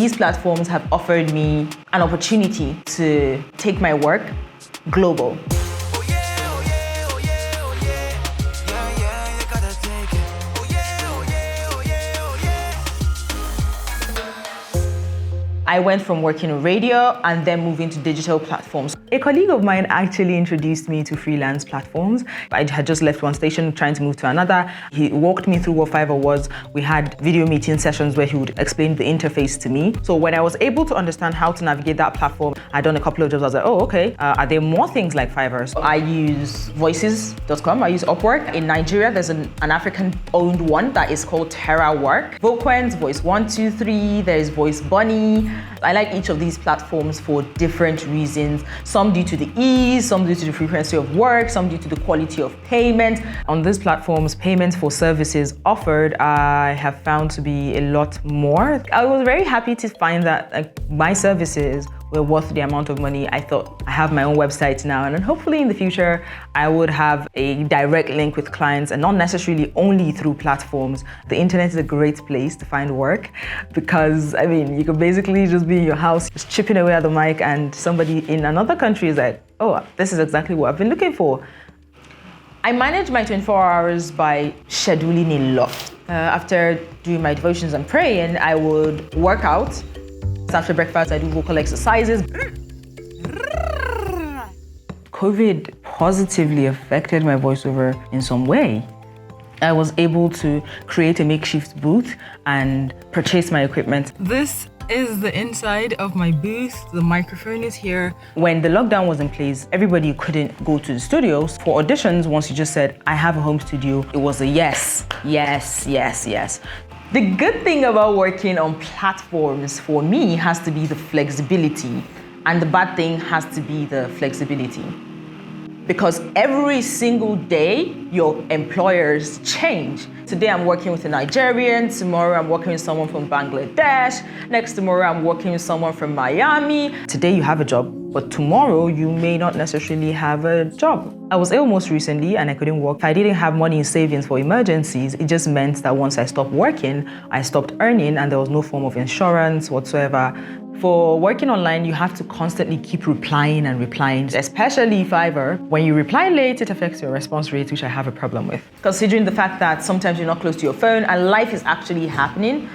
these platforms have offered me an opportunity to take my work global. I went from working in radio and then moving to digital platforms. A colleague of mine actually introduced me to freelance platforms. I had just left one station trying to move to another. He walked me through what Fiverr was. We had video meeting sessions where he would explain the interface to me. So when I was able to understand how to navigate that platform, I'd done a couple of jobs. I was like, oh, okay. Are there more things like Fiverr? So I use voices.com. I use Upwork. In Nigeria, there's an African-owned one that is called Terra Work. Voquent, Voice123, there's Voice Bunny. I like each of these platforms for different reasons. Some due to the ease, some due to the frequency of work, some due to the quality of payment. On these platforms, payments for services offered, I have found to be a lot more. I was very happy to find that my services were worth the amount of money. I thought I have my own website now, and then hopefully in the future, I would have a direct link with clients and not necessarily only through platforms. The internet is a great place to find work because, I mean, you can basically just be in your house, just chipping away at the mic, and somebody in another country is like, oh, this is exactly what I've been looking for. I manage my 24 hours by scheduling a lot. After doing my devotions and praying, I would work out. After breakfast, I do vocal exercises. COVID positively affected my voiceover in some way. I was able to create a makeshift booth and purchase my equipment. This is the inside of my booth. The microphone is here. When the lockdown was in place, everybody couldn't go to the studios. For auditions, once you just said, I have a home studio, it was a yes, yes, yes, yes. The good thing about working on platforms for me has to be the flexibility, and the bad thing has to be the flexibility. Because every single day, your employers change. Today I'm working with a Nigerian, tomorrow I'm working with someone from Bangladesh, next tomorrow I'm working with someone from Miami. Today you have a job, but tomorrow you may not necessarily have a job. I was ill most recently and I couldn't work. If I didn't have money in savings for emergencies, it just meant that once I stopped working, I stopped earning and there was no form of insurance whatsoever. For working online, you have to constantly keep replying and replying, especially Fiverr. When you reply late, it affects your response rate, which I have a problem with. Considering the fact that sometimes you're not close to your phone and life is actually happening,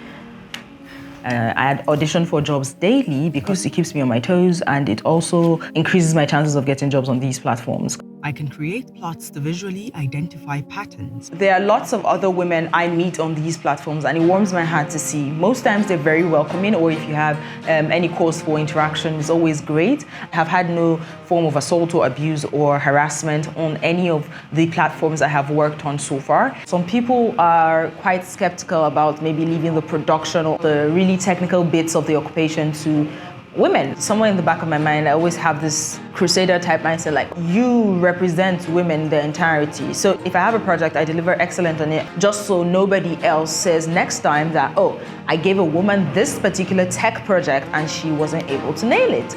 I had auditioned for jobs daily because it keeps me on my toes and it also increases my chances of getting jobs on these platforms. I can create plots to visually identify patterns. There are lots of other women I meet on these platforms and it warms my heart to see. Most times they're very welcoming, or if you have any cause for interaction, it's always great. I have had no form of assault or abuse or harassment on any of the platforms I have worked on so far. Some people are quite skeptical about maybe leaving the production or the really technical bits of the occupation to women. Somewhere in the back of my mind, I always have this crusader type mindset, like, you represent women in their entirety. So if I have a project, I deliver excellent on it, just so nobody else says next time that, oh, I gave a woman this particular tech project and she wasn't able to nail it.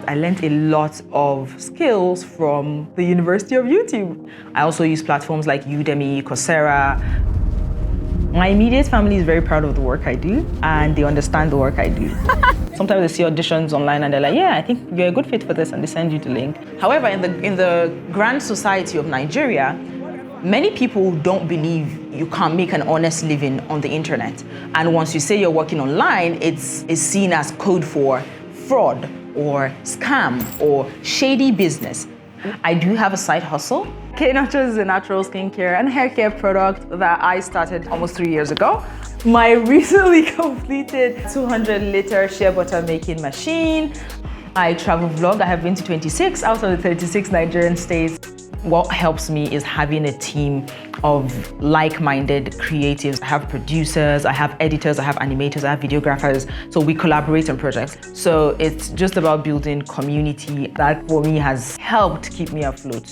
I learned a lot of skills from the University of YouTube. I also use platforms like Udemy, Coursera. My immediate family is very proud of the work I do, and they understand the work I do. Sometimes they see auditions online and they're like, yeah, I think you're a good fit for this, and they send you the link. However, in the grand society of Nigeria, many people don't believe you can make an honest living on the internet. And once you say you're working online, it's seen as code for fraud or scam or shady business. I do have a side hustle. K-Naturals is a natural skincare and hair care product that I started almost 3 years ago. My recently completed 200-liter shea butter making machine. I travel vlog. I have been to 26 out of the 36 Nigerian states. What helps me is having a team of like-minded creatives. I have producers, I have editors, I have animators, I have videographers. So we collaborate on projects. So it's just about building community. That for me has helped keep me afloat.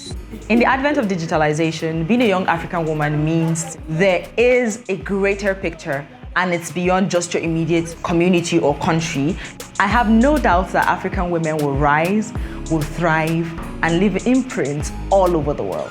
In the advent of digitalization, being a young African woman means there is a greater picture, and it's beyond just your immediate community or country. I have no doubt that African women will rise, will thrive, and leave imprints all over the world.